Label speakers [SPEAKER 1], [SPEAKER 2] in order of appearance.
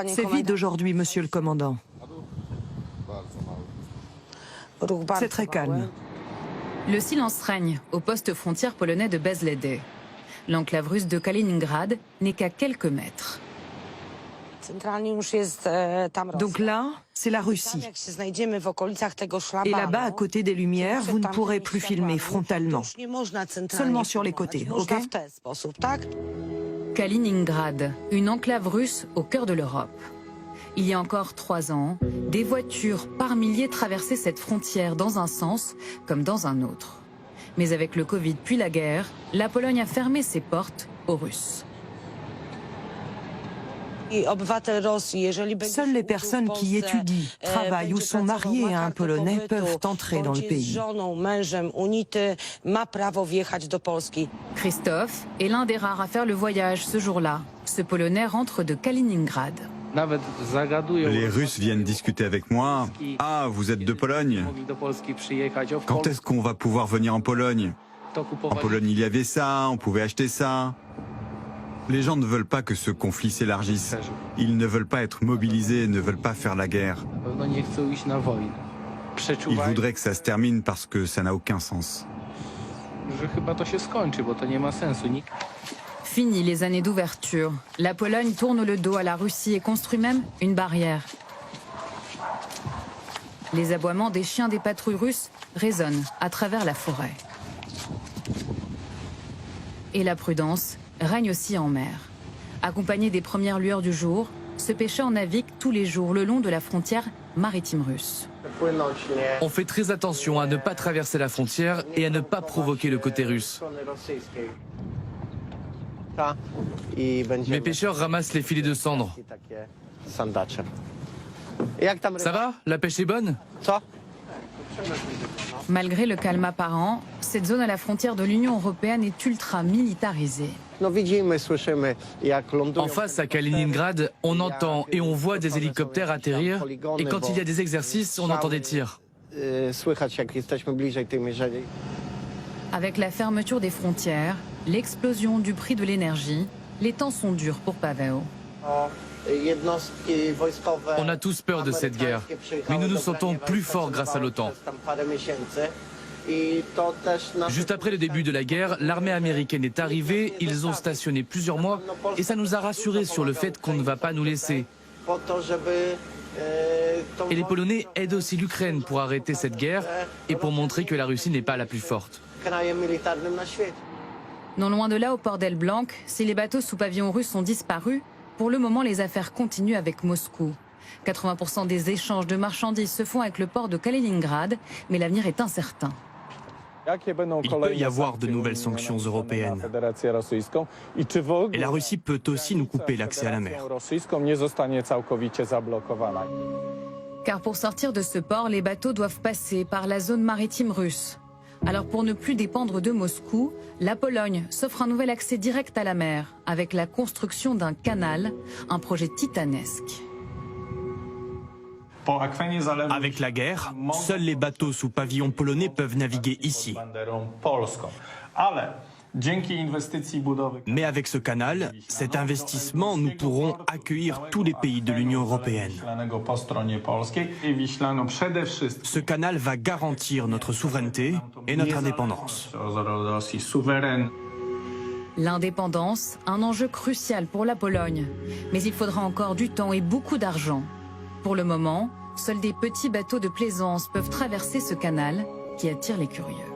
[SPEAKER 1] C'est vide aujourd'hui, monsieur le commandant. C'est très calme.
[SPEAKER 2] Le silence règne au poste frontière polonais de Bezlede. L'enclave russe de Kaliningrad n'est qu'à quelques mètres.
[SPEAKER 1] Donc là, c'est la Russie. Et là-bas, à côté des lumières, vous ne pourrez plus filmer frontalement. Seulement sur les côtés, ok?
[SPEAKER 2] Kaliningrad, une enclave russe au cœur de l'Europe. Il y a encore 3 ans, des voitures par milliers traversaient cette frontière dans un sens comme dans un autre. Mais avec le Covid puis la guerre, la Pologne a fermé ses portes aux Russes.
[SPEAKER 1] Seules les personnes qui étudient, travaillent ou sont mariées à un Polonais peuvent entrer dans le pays.
[SPEAKER 2] Christophe est l'un des rares à faire le voyage ce jour-là. Ce Polonais rentre de Kaliningrad.
[SPEAKER 3] Les Russes viennent discuter avec moi. « Ah, vous êtes de Pologne? Quand est-ce qu'on va pouvoir venir en Pologne? En Pologne, il y avait ça, on pouvait acheter ça. » Les gens ne veulent pas que ce conflit s'élargisse. Ils ne veulent pas être mobilisés, ne veulent pas faire la guerre. Ils voudraient que ça se termine parce que ça n'a aucun sens.
[SPEAKER 2] Fini les années d'ouverture. La Pologne tourne le dos à la Russie et construit même une barrière. Les aboiements des chiens des patrouilles russes résonnent à travers la forêt. Et la prudence règne aussi en mer. Accompagné des premières lueurs du jour, ce pêcheur navigue tous les jours le long de la frontière maritime russe.
[SPEAKER 4] On fait très attention à ne pas traverser la frontière et à ne pas provoquer le côté russe. Mes pêcheurs ramassent les filets de cendres. Ça va? La pêche est bonne?
[SPEAKER 2] Malgré le calme apparent, cette zone à la frontière de l'Union européenne est ultra militarisée.
[SPEAKER 4] En face, à Kaliningrad, on entend et on voit des hélicoptères atterrir. Et quand il y a des exercices, on entend des tirs.
[SPEAKER 2] Avec la fermeture des frontières, l'explosion du prix de l'énergie, les temps sont durs pour Paweł.
[SPEAKER 4] On a tous peur de cette guerre, mais nous nous sentons plus forts grâce à l'OTAN. Juste après le début de la guerre, l'armée américaine est arrivée, ils ont stationné plusieurs mois et ça nous a rassurés sur le fait qu'on ne va pas nous laisser. Et les Polonais aident aussi l'Ukraine pour arrêter cette guerre et pour montrer que la Russie n'est pas la plus forte.
[SPEAKER 2] Non loin de là, au port d'Elblanc, si les bateaux sous pavillon russe ont disparu, pour le moment les affaires continuent avec Moscou. 80% des échanges de marchandises se font avec le port de Kaliningrad, mais l'avenir est incertain.
[SPEAKER 5] Il peut y avoir de nouvelles sanctions européennes. Et la Russie peut aussi nous couper l'accès à la mer.
[SPEAKER 2] Car pour sortir de ce port, les bateaux doivent passer par la zone maritime russe. Alors pour ne plus dépendre de Moscou, la Pologne s'offre un nouvel accès direct à la mer, avec la construction d'un canal, un projet titanesque.
[SPEAKER 5] Avec la guerre, seuls les bateaux sous pavillon polonais peuvent naviguer ici. Mais avec ce canal, cet investissement, nous pourrons accueillir tous les pays de l'Union européenne. Ce canal va garantir notre souveraineté et notre indépendance.
[SPEAKER 2] L'indépendance, un enjeu crucial pour la Pologne. Mais il faudra encore du temps et beaucoup d'argent. Pour le moment, seuls des petits bateaux de plaisance peuvent traverser ce canal qui attire les curieux.